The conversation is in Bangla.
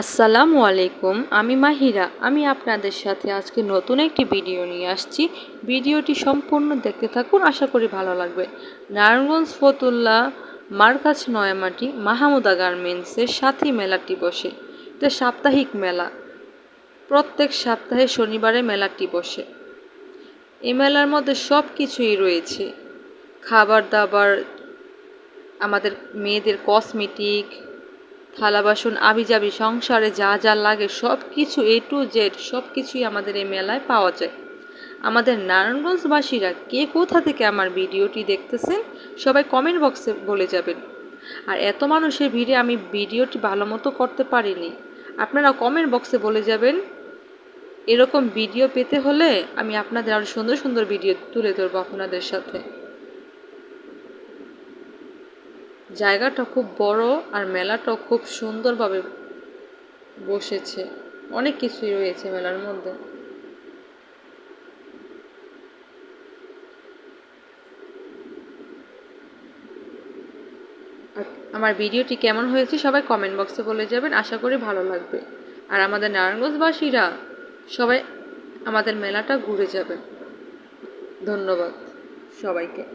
আসসালামু আলাইকুম, আমি মাহিরা। আমি আপনাদের সাথে আজকে নতুন একটি ভিডিও নিয়ে আসছি। ভিডিওটি সম্পূর্ণ দেখতে থাকুন, আশা করি ভালো লাগবে। নারায়ণগঞ্জ ফতুল্লা মার্কাজ নয়ামাটি মাহমুদা গার্মেন্টসের সাথী মেলাটি বসে। এটা সাপ্তাহিক মেলা, প্রত্যেক সপ্তাহে শনিবারে মেলাটি বসে। এই মেলার মধ্যে সব কিছুই রয়েছে, খাবার দাবার, আমাদের মেয়েদের কসমেটিক, থালা বাসন, আবিজাবি, সংসারে যা যা লাগে সব কিছু A to Z সব কিছুই আমাদের এই মেলায় পাওয়া যায়। আমাদের নারায়ণগঞ্জবাসীরা কে কোথা থেকে আমার ভিডিওটি দেখতেছেন সবাই কমেন্ট বক্সে বলে যাবেন। আর এত মানুষের ভিড়ে আমি ভিডিওটি ভালো মতো করতে পারিনি, আপনারা কমেন্ট বক্সে বলে যাবেন। এরকম ভিডিও পেতে হলে আমি আপনাদের আরও সুন্দর সুন্দর ভিডিও তুলে ধরবো আপনাদের সাথে। জায়গাটা খুব বড় আর মেলাটাও খুব সুন্দরভাবে বসেছে, অনেক কিছুই রয়েছে মেলার মধ্যে। আর আমার ভিডিওটি কেমন হয়েছে সবাই কমেন্ট বক্সে বলে যাবেন, আশা করি ভালো লাগবে। আর আমাদের নারায়ণগঞ্জবাসীরা সবাই আমাদের মেলাটা ঘুরে যাবেন। ধন্যবাদ সবাইকে।